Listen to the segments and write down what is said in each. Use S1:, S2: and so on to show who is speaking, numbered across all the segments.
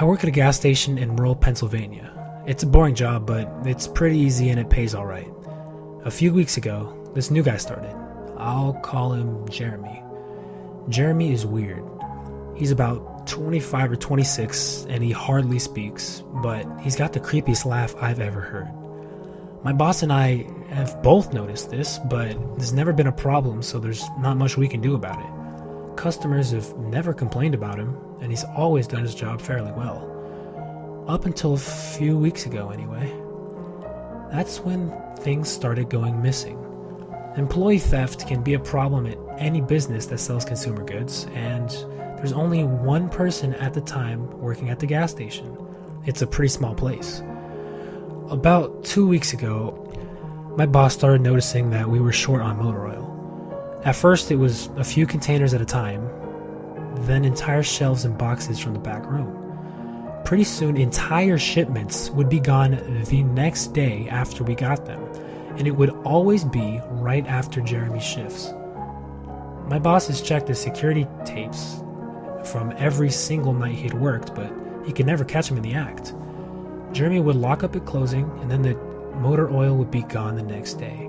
S1: I work at a gas station in rural Pennsylvania. It's a boring job, but it's pretty easy and it pays alright. A few weeks ago, this new guy started. I'll call him Jeremy. Jeremy is weird. He's about 25 or 26 and he hardly speaks, but he's got the creepiest laugh I've ever heard. My boss and I have both noticed this, but there's never been a problem, so there's not much we can do about it. Customers have never complained about him, and he's always done his job fairly well. Up until a few weeks ago, anyway. That's when things started going missing. Employee theft can be a problem at any business that sells consumer goods, and there's only one person at the time working at the gas station. It's a pretty small place. About 2 weeks ago, my boss started noticing that we were short on motor oil. At first it was a few containers at a time, then entire shelves and boxes from the back room. Pretty soon entire shipments would be gone the next day after we got them, and it would always be right after Jeremy's shifts. My boss has checked the security tapes from every single night he'd worked, but he could never catch him in the act. Jeremy would lock up at closing, and then the motor oil would be gone the next day.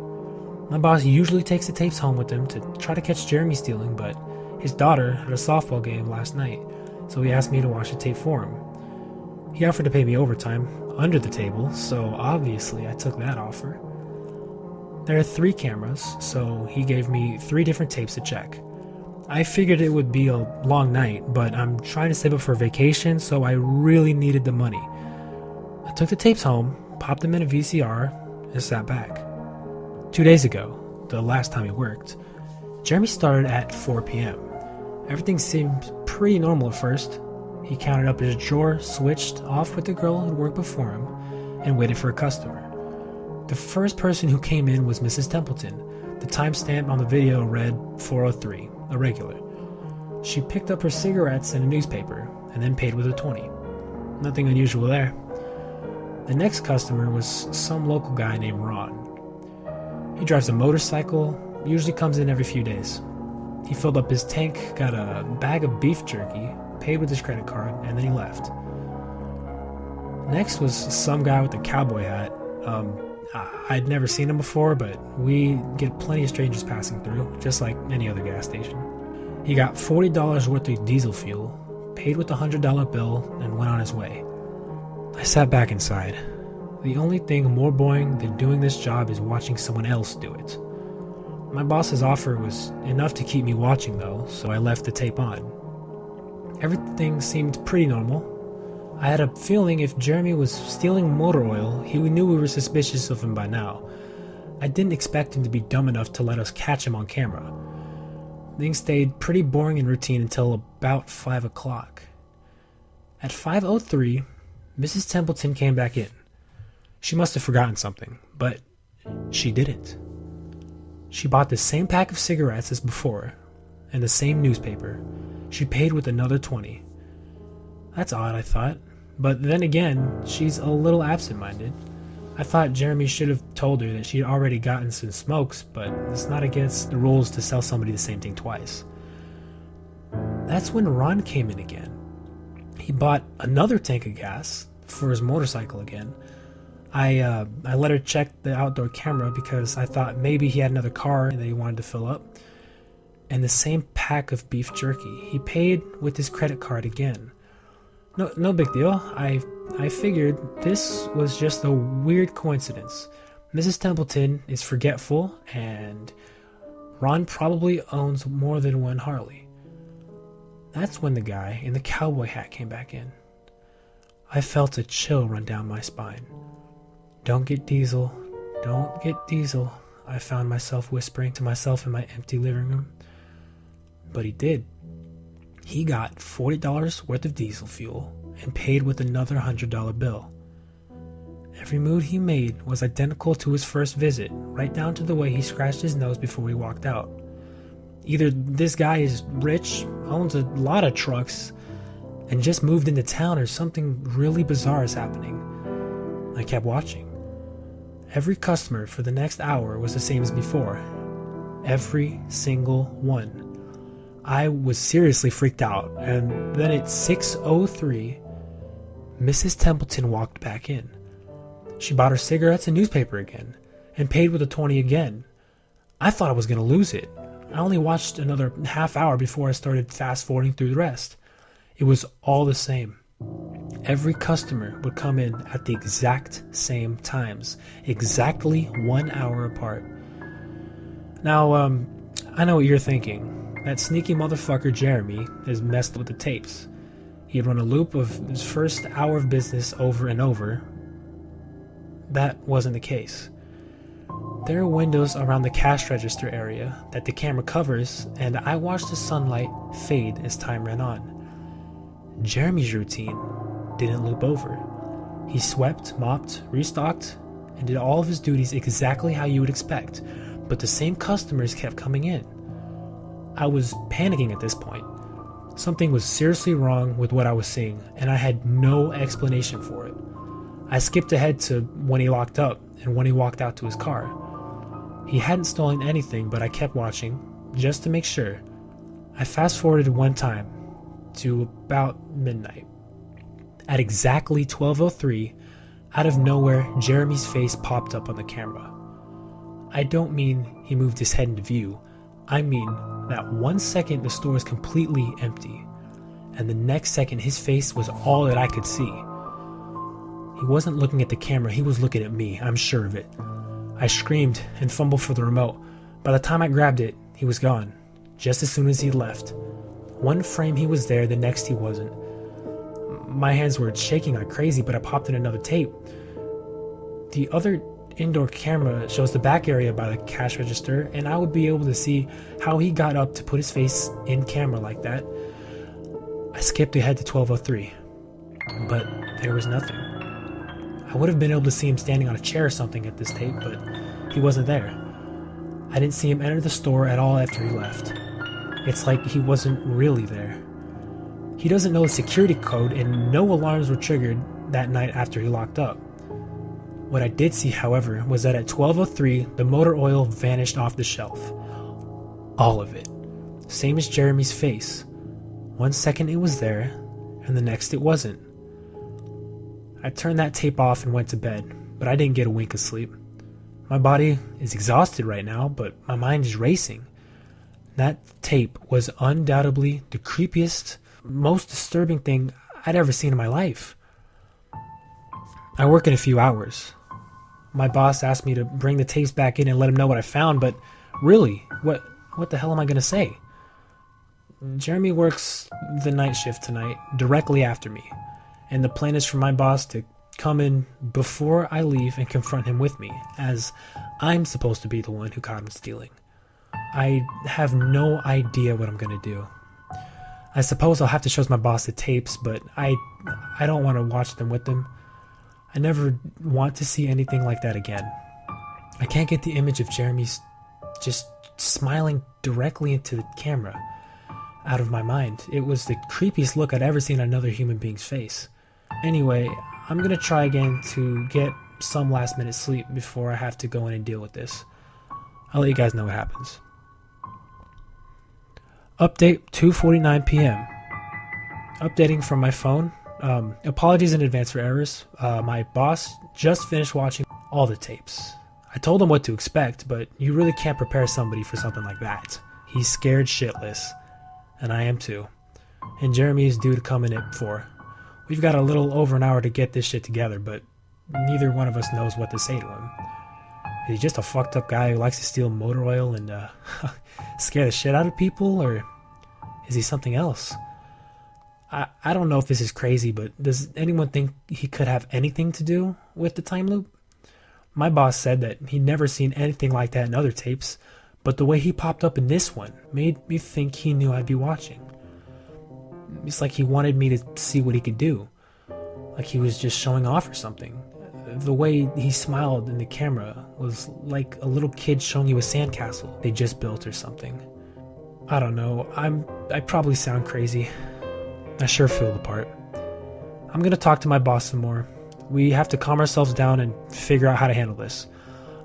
S1: My boss usually takes the tapes home with him to try to catch Jeremy stealing, but his daughter had a softball game last night, so he asked me to watch the tape for him. He offered to pay me overtime under the table, so obviously I took that offer. There are 3 cameras, so he gave me 3 different tapes to check. I figured it would be a long night, but I'm trying to save up for vacation, so I really needed the money. I took the tapes home, popped them in a VCR, and sat back. 2 days ago, the last time he worked, Jeremy started at 4 p.m. Everything seemed pretty normal at first. He counted up his drawer, switched off with the girl who'd worked before him, and waited for a customer. The first person who came in was Mrs. Templeton. The timestamp on the video read 4:03, a regular. She picked up her cigarettes and a newspaper, and then paid with a 20. Nothing unusual there. The next customer was some local guy named Ron. He drives a motorcycle, usually comes in every few days. He filled up his tank, got a bag of beef jerky, paid with his credit card, and then he left. Next was some guy with a cowboy hat. I'd never seen him before, but we get plenty of strangers passing through, just like any other gas station. He got $40 worth of diesel fuel, paid with a $100 bill, and went on his way. I sat back inside. The only thing more boring than doing this job is watching someone else do it. My boss's offer was enough to keep me watching though, so I left the tape on. Everything seemed pretty normal. I had a feeling if Jeremy was stealing motor oil, he knew we were suspicious of him by now. I didn't expect him to be dumb enough to let us catch him on camera. Things stayed pretty boring and routine until about 5 o'clock. At 5:03, Mrs. Templeton came back in. She must have forgotten something, but she didn't. She bought the same pack of cigarettes as before, and the same newspaper. She paid with another 20. That's odd, I thought. But then again, she's a little absent-minded. I thought Jeremy should have told her that she'd already gotten some smokes, but it's not against the rules to sell somebody the same thing twice. That's when Ron came in again. He bought another tank of gas for his motorcycle again. I let her check the outdoor camera because I thought maybe he had another car that he wanted to fill up. And the same pack of beef jerky. He paid with his credit card again. No big deal. I figured this was just a weird coincidence. Mrs. Templeton is forgetful, and Ron probably owns more than one Harley. That's when the guy in the cowboy hat came back in. I felt a chill run down my spine. Don't get diesel, don't get diesel, I found myself whispering to myself in my empty living room. But he did. He got $40 worth of diesel fuel and paid with another $100 bill. Every move he made was identical to his first visit, right down to the way he scratched his nose before he walked out. Either this guy is rich, owns a lot of trucks, and just moved into town, or something really bizarre is happening. I kept watching. Every customer for the next hour was the same as before. Every single one. I was seriously freaked out, and then at 6:03, Mrs. Templeton walked back in. She bought her cigarettes and newspaper again, and paid with a 20 again. I thought I was going to lose it. I only watched another half hour before I started fast-forwarding through the rest. It was all the same. Every customer would come in at the exact same times, exactly 1 hour apart. Now, I know what you're thinking. That sneaky motherfucker Jeremy has messed with the tapes. He'd run a loop of his first hour of business over and over. That wasn't the case. There are windows around the cash register area that the camera covers, and I watched the sunlight fade as time ran on. Jeremy's routine didn't loop over. He swept, mopped, restocked, and did all of his duties exactly how you would expect, but the same customers kept coming in. I was panicking at this point. Something was seriously wrong with what I was seeing, and I had no explanation for it. I skipped ahead to when he locked up and when he walked out to his car. He hadn't stolen anything, but I kept watching, just to make sure. I fast-forwarded one time, to about midnight. At exactly 12:03, out of nowhere, Jeremy's face popped up on the camera. I don't mean he moved his head into view. I mean that 1 second the store was completely empty, and the next second his face was all that I could see. He wasn't looking at the camera, he was looking at me, I'm sure of it. I screamed and fumbled for the remote. By the time I grabbed it, he was gone, just as soon as he left. One frame he was there, the next he wasn't. My hands were shaking like crazy, but I popped in another tape. The other indoor camera shows the back area by the cash register, and I would be able to see how he got up to put his face in camera like that. I skipped ahead to 12:03, but there was nothing. I would have been able to see him standing on a chair or something at this tape, but he wasn't there. I didn't see him enter the store at all after he left. It's like he wasn't really there. He doesn't know the security code, and no alarms were triggered that night after he locked up. What I did see, however, was that at 12:03, the motor oil vanished off the shelf. All of it. Same as Jeremy's face. 1 second it was there, and the next it wasn't. I turned that tape off and went to bed, but I didn't get a wink of sleep. My body is exhausted right now, but my mind is racing. That tape was undoubtedly the creepiest, most disturbing thing I'd ever seen in my life. I work in a few hours. My boss asked me to bring the tapes back in and let him know what I found, but really, what the hell am I going to say? Jeremy works the night shift tonight, directly after me, and the plan is for my boss to come in before I leave and confront him with me, as I'm supposed to be the one who caught him stealing. I have no idea what I'm going to do. I suppose I'll have to show my boss the tapes, but I don't want to watch them with him. I never want to see anything like that again. I can't get the image of Jeremy's just smiling directly into the camera out of my mind. It was the creepiest look I'd ever seen on another human being's face. Anyway, I'm going to try again to get some last minute sleep before I have to go in and deal with this. I'll let you guys know what happens. Update 2:49 p.m. Updating from my phone. Apologies in advance for errors. My boss just finished watching all the tapes. I told him what to expect, but you really can't prepare somebody for something like that. He's scared shitless, and I am too. And Jeremy is due to come in at 4. We've got a little over an hour to get this shit together, but neither one of us knows what to say to him. Is he just a fucked up guy who likes to steal motor oil and scare the shit out of people, or is he something else? I don't know if this is crazy, but does anyone think he could have anything to do with the time loop? My boss said that he'd never seen anything like that in other tapes, but the way he popped up in this one made me think he knew I'd be watching. It's like he wanted me to see what he could do, like he was just showing off or something. The way he smiled in the camera was like a little kid showing you a sandcastle they just built or something. I don't know, I probably sound crazy. I sure feel the part. I'm gonna talk to my boss some more. We have to calm ourselves down and figure out how to handle this.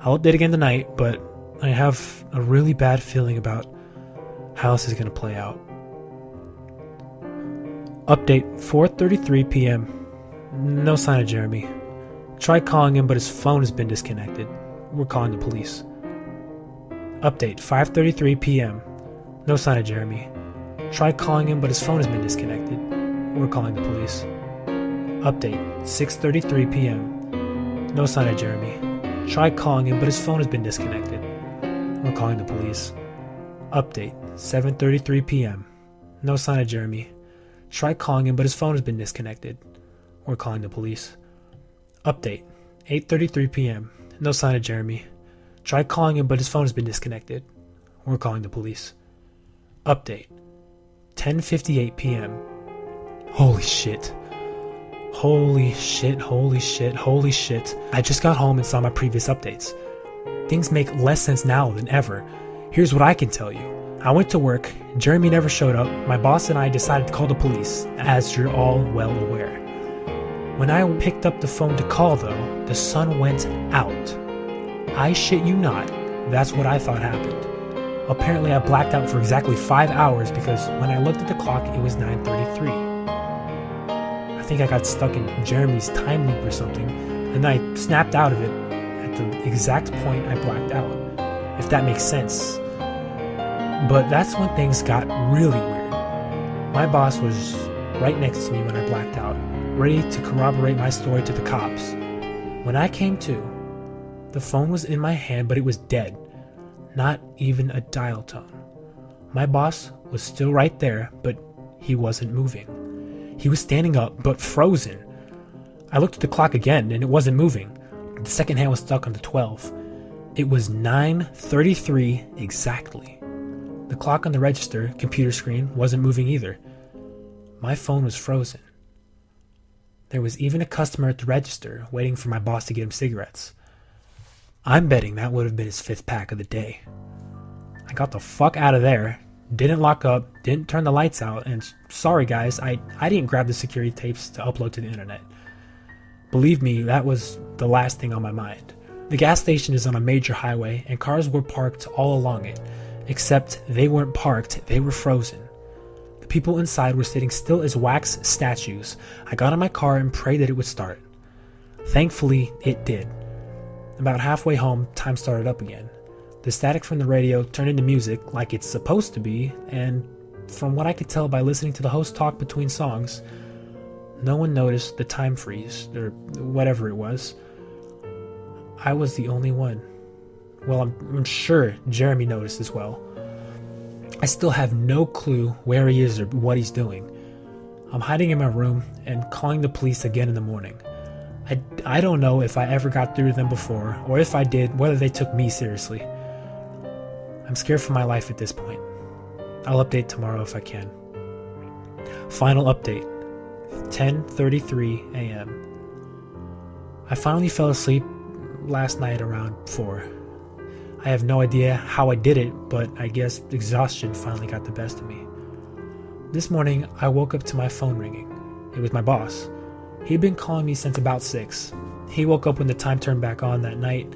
S1: I'll update again tonight, but I have a really bad feeling about how this is gonna play out. Update 4:33 p.m. No sign of Jeremy. Tried calling him, but his phone has been disconnected. We're calling the police. Update, 5:33 p.m. No sign of Jeremy. Tried calling him, but his phone has been disconnected. We're calling the police. Update, 6:33 p.m. No sign of Jeremy. Tried calling him, but his phone has been disconnected. We're calling the police. Update, 7:33 p.m. No sign of Jeremy. Tried calling him, but his phone has been disconnected. We're calling the police. Update, 8:33 p.m. No sign of Jeremy. Tried calling him, but his phone has been disconnected. We're calling the police. Update, 10:58 p.m. Holy shit. Holy shit, holy shit, holy shit. I just got home and saw my previous updates. Things make less sense now than ever. Here's what I can tell you. I went to work, Jeremy never showed up, my boss and I decided to call the police, as you're all well aware. When I picked up the phone to call though, the sun went out. I shit you not, that's what I thought happened. Apparently I blacked out for exactly 5 hours because when I looked at the clock it was 9:33. I think I got stuck in Jeremy's time loop or something, and I snapped out of it at the exact point I blacked out, if that makes sense. But that's when things got really weird. My boss was right next to me when I blacked out, ready to corroborate my story to the cops. When I came to, the phone was in my hand, but it was dead. Not even a dial tone. My boss was still right there, but he wasn't moving. He was standing up, but frozen. I looked at the clock again, and it wasn't moving. The second hand was stuck on the 12. It was 9:33 exactly. The clock on the register computer screen wasn't moving either. My phone was frozen. There was even a customer at the register waiting for my boss to get him cigarettes. I'm betting that would have been his 5th pack of the day. I got the fuck out of there, didn't lock up, didn't turn the lights out, and sorry guys, I didn't grab the security tapes to upload to the internet. Believe me, that was the last thing on my mind. The gas station is on a major highway and cars were parked all along it, except they weren't parked, they were frozen. The people inside were sitting still as wax statues. I got in my car and prayed that it would start. Thankfully, it did. About halfway home, time started up again. The static from the radio turned into music like it's supposed to be, and from what I could tell by listening to the host talk between songs, no one noticed the time freeze, or whatever it was. I was the only one. Well, I'm sure Jeremy noticed as well. I still have no clue where he is or what he's doing. I'm hiding in my room and calling the police again in the morning. I don't know if I ever got through to them before, or if I did, whether they took me seriously. I'm scared for my life at this point. I'll update tomorrow if I can. Final update, 10:33 a.m. I finally fell asleep last night around 4. I have no idea how I did it, but I guess exhaustion finally got the best of me. This morning, I woke up to my phone ringing. It was my boss. He'd been calling me since about 6. He woke up when the time turned back on that night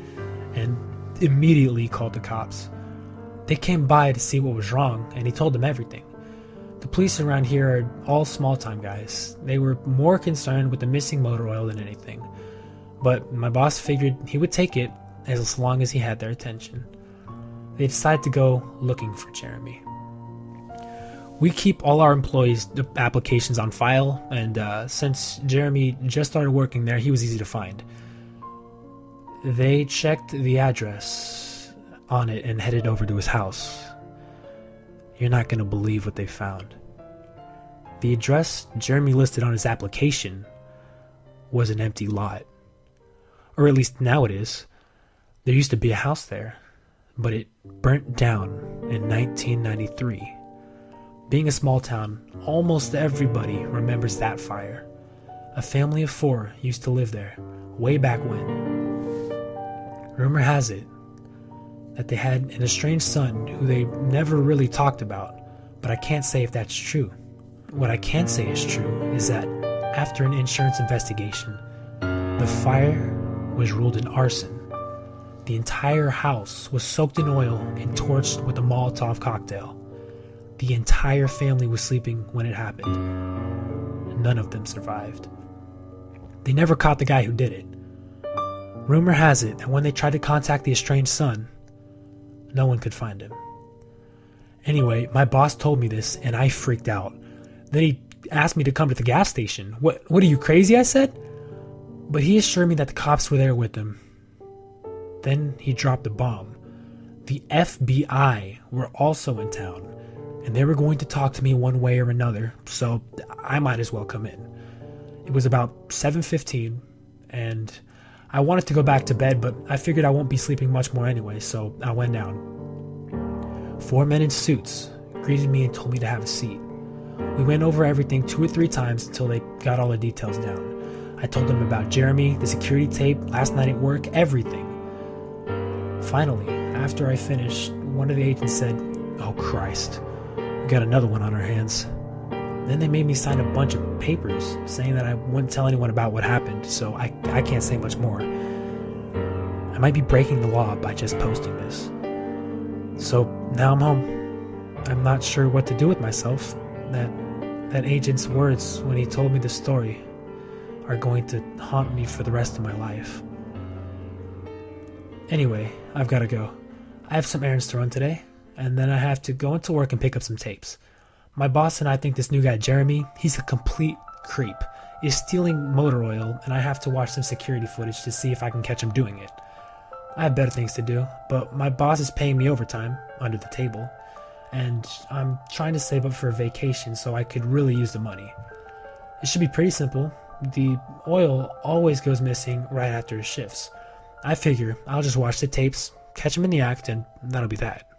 S1: and immediately called the cops. They came by to see what was wrong, and he told them everything. The police around here are all small-time guys. They were more concerned with the missing motor oil than anything. But my boss figured he would take it as long as he had their attention. They decided to go looking for Jeremy. We keep all our employees' applications on file, and since Jeremy just started working there, he was easy to find. They checked the address on it and headed over to his house. You're not going to believe what they found. The address Jeremy listed on his application was an empty lot. Or at least now it is. There used to be a house there, but it burnt down in 1993. Being a small town, almost everybody remembers that fire. A family of 4 used to live there, way back when. Rumor has it that they had an estranged son who they never really talked about, but I can't say if that's true. What I can say is true is that after an insurance investigation, the fire was ruled an arson. The entire house was soaked in oil and torched with a Molotov cocktail. The entire family was sleeping when it happened. None of them survived. They never caught the guy who did it. Rumor has it that when they tried to contact the estranged son, no one could find him. Anyway, my boss told me this and I freaked out. Then he asked me to come to the gas station. What are you, crazy? I said. But he assured me that the cops were there with him. Then he dropped a bomb. The FBI were also in town, and they were going to talk to me one way or another, so I might as well come in. It was about 7:15, and I wanted to go back to bed, but I figured I won't be sleeping much more anyway, so I went down. 4 men in suits greeted me and told me to have a seat. We went over everything 2 or 3 times until they got all the details down. I told them about Jeremy, the security tape, last night at work, everything. Finally, after I finished, one of the agents said, "Oh Christ, we got another one on our hands." Then they made me sign a bunch of papers saying that I wouldn't tell anyone about what happened, so I can't say much more. I might be breaking the law by just posting this. So now I'm home. I'm not sure what to do with myself. That agent's words when he told me the story are going to haunt me for the rest of my life. Anyway, I've got to go. I have some errands to run today, and then I have to go into work and pick up some tapes. My boss and I think this new guy, Jeremy, he's a complete creep. He's stealing motor oil, and I have to watch some security footage to see if I can catch him doing it. I have better things to do, but my boss is paying me overtime, under the table, and I'm trying to save up for a vacation so I could really use the money. It should be pretty simple. The oil always goes missing right after his shifts. I figure I'll just watch the tapes, catch him in the act, and that'll be that.